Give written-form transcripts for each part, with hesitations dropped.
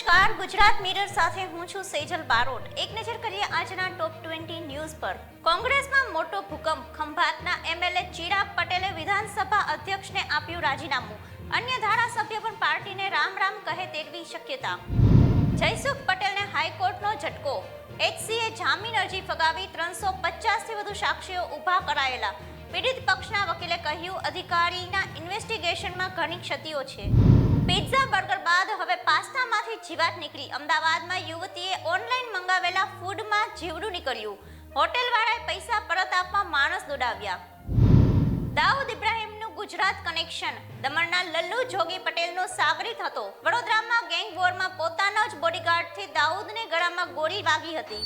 નમસ્કાર, ગુજરાત મિરર સાથે હું છું સેજલ બારોટ। એક નજર કરીએ આજના ટોપ 20 ન્યૂઝ પર। કોંગ્રેસમાં મોટો ભૂકંપ। ખંભાતના એમએલએ ચિરાગ પટેલે વિધાનસભા અધ્યક્ષને આપ્યું રાજીનામું। અન્ય ધારાસભ્ય પણ પાર્ટીને રામ રામ કહે તેવી શક્યતા। જયસુખ પટેલને હાઈકોર્ટનો ઝટકો। એચસીએ જામીન અરજી ફગાવી 350 થી વધુ સાક્ષીઓ ઊભા કરાયેલા। પીડિત પક્ષના વકીલે કહ્યું, અધિકારીના ઇન્વેસ્ટિગેશનમાં ઘણી ક્ષતિઓ છે। પિઝા બર્ગર બાદ હવે પાસ્તામાંથી જીવાત નીકળી। અમદાવાદમાં યુવતીએ ઓનલાઈન મંગાવેલા ફૂડમાં જીવડું નીકળ્યું। હોટેલવાળાએ પૈસા પરત આપવા માણસ દોડાવ્યા। દાઉદ ઇબ્રાહિમનું ગુજરાત કનેક્શન। દમણના લલ્લુ જોગી પટેલનો સાગરીત હતો। વડોદરામાં ગેંગ વોરમાં પોતાના જ બોડીગાર્ડથી દાઉદને ગળામાં ગોળી વાગી હતી।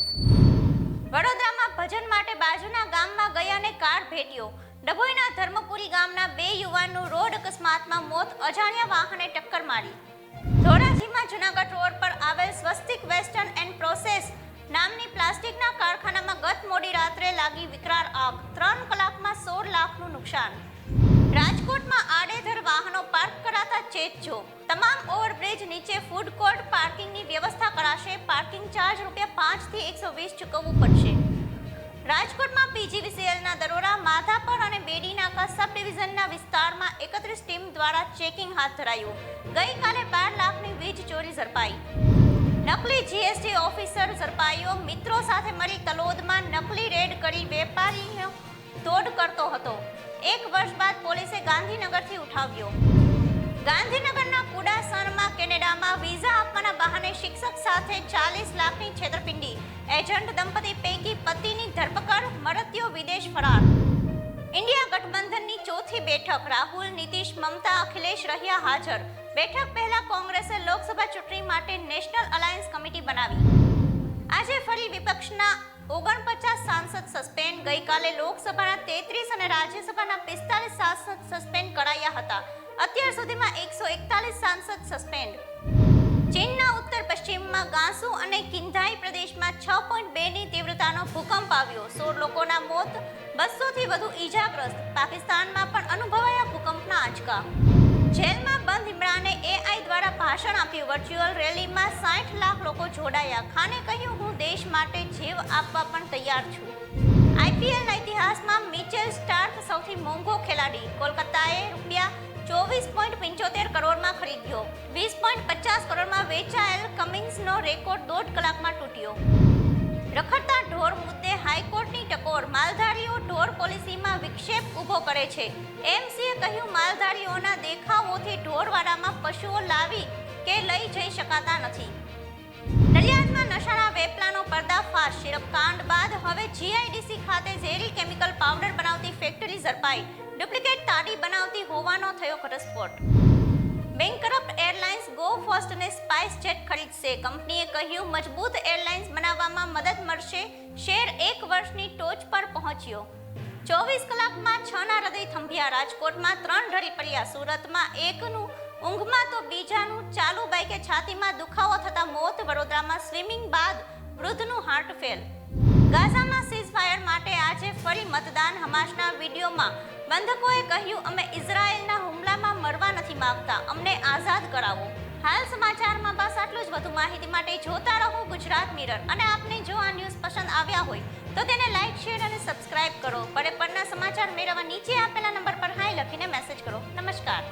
વડોદરામાં ભજન માટે બાજુના ગામમાં ગયાને કાર ભેટ્યો। ડભોઈના ધર્મપુરી ગામના 2 યુવાનનું રોડ અકસ્માતમાં મોત। અજાણ્યા વાહને ટક્કર મારી। ધોરાજીમાં જૂનાગઢ રોડ પર આવેલ સ્વસ્તિક વેસ્ટર્ન એન્ડ પ્રોસેસ નામની પ્લાસ્ટિકના કારખાનામાં ગત મોડી રાત્રે લાગી વિકરાળ આગ। 3 કલાકમાં 16 લાખનું નુકસાન। રાજકોટમાં આડેધડ વાહનો પાર્ક કરાતા ચેતજો। તમામ ઓવરબ્રિજ નીચે ફૂડ કોર્ટ પાર્કિંગની વ્યવસ્થા કરાશે। પાર્કિંગ ચાર્જ ₹5 થી 120 ચૂકવવું પડશે। રાજકોટમાં પીજીવીસીએલના દરોડા। માધાપર અને બેડીનાકા સબ ડિવિઝનના વિસ્તારમાં 31 ટીમ દ્વારા ચેકિંગ હાથ ધરાયું। ગઈકાલે 12 લાખની વીજ ચોરી ઝડપાઈ। નકલી જીએસટી ઓફિસર ઝડપાયો। મિત્રો સાથે મળી તલોદમાં નકલી રેડ કરી વેપારીનો દોડ કરતો હતો। 1 વર્ષ બાદ પોલીસે ગાંધીનગરથી ઉઠાવ્યો। ગાંધીનગરના કુડાસણમાં કેનેડામાં વિઝા આપવાના બહાને શિક્ષક સાથે 40 લાખની છેતરપિંડી। એજન્ટ દંપતી પૈકી પતિની ધરપકડ, મળતિયો વિદેશ ફરાર। ઇન્ડિયા ગઠબંધનની ચોથી બેઠક। રાહુલ, નીતિશ, મમતા, અખિલેશ રહ્યા હાજર। બેઠક પહેલા કોંગ્રેસે લોકસભા ચૂંટણી માટે નેશનલ અલાયન્સ કમિટી બનાવી। આજે ફરી વિપક્ષના 49 સાંસદ સસ્પેન્ડ। ગઈકાલે લોકસભાના 33 અને રાજ્યસભાના 45 સાંસદ સસ્પેન્ડ કરાયા હતા। અત્યાર સુધીમાં 141 સાંસદ સસ્પેન્ડ। ચીનના ઉત્તર પશ્ચિમમાં ગાંસુ અને કિન્ધાઈ પ્રદેશમાં 6.2 ની તીવ્રતાનો ભૂકંપ આવ્યો। 16 લોકોના મોત, 200 થી વધુ ઈજાગ્રસ્ત। પાકિસ્તાનમાં પણ અનુભવાયા ભૂકંપના આંચકા। જેલમાં બંધ ઇમરાને એઆઈ દ્વારા ભાષણ આપ્યું। વર્ચ્યુઅલ રેલીમાં 60 લાખ લોકો જોડાયા। ખાને કહ્યું, હું દેશ માટે જીવ આપવા પણ તૈયાર છું। આઈપીએલના ઇતિહાસમાં મિચેલ સ્ટાર્ક સૌથી મોંઘો ખેલાડી। કોલકાતાએ ₹24.75 કરોડમાં ખરીદ્યો। 20.50 કરોડમાં વેચાયેલ કમિન્સનો રેકોર્ડ 1.5 કલાકમાં તૂટ્યો। રખડતા ઢોર મુદ્દે હાઈકોર્ટની ટકોર। માલધારીઓ ઢોર પોલિસીમાં વિક્ષેપ ઊભો કરે છે। એમસીએ કહ્યું, માલધારીઓના દેખાવોથી ઢોરવાડામાં પશુઓ લાવી કે લઈ જઈ શકાતા નથી। નડિયાદમાં નશાના વેપલાનો પર્દાફાશ। સિરપકાંડ બાદ હવે જીઆઈડીસી ખાતે ઝેરી કેમિકલ પાવડર બનાવતી ફેક્ટરી ઝડપાઈ। ડુપ્લિકેટ તાડી બનાવતી હોવાનો થયો ઘટસ્ફોટ। બેંકરપ્ટ એરલાઇન્સ ગો ફર્સ્ટને સ્પાઇસ જેટ ખરીદશે। કંપનીએ કહ્યું, મજબૂત એરલાઇન્સ બનાવવામાં મદદ મળશે। શેર 1 વર્ષની ટોચ પર પહોંચ્યો। 24 કલાકમાં 6ના હૃદય થંભ્યા। રાજકોટમાં 3 ઢળી પડ્યા। સુરતમાં એકનું ઊંઘમાં તો બીજાનું ચાલુ બાઇકે છાતીમાં દુખાવો થતા મોત। વડોદરામાં સ્વિમિંગ બાદ વૃદ્ધનું હાર્ટ ફેલ। ગાઝામાં સીઝફાયર માટે આજે ફરી મતદાન। હમાસના વિડીયોમાં બંધકોએ કહ્યું, અમે ઇઝરાયેલના હુમલામાં મરવા નથી માંગતા, અમને આઝાદ કરાવો। હાલ સમાચારમાં બસ આટલું જ। વધુ માહિતી માટે જોતા રહો ગુજરાત મિરર। અને આપને જો આ ન્યૂઝ પસંદ આવ્યા હોય તો તેને લાઇક, શેર અને સબસ્ક્રાઇબ કરો। પડે પડના સમાચાર મેળવવા નીચે આપેલા નંબર પર હાય લખીને મેસેજ કરો। નમસ્કાર।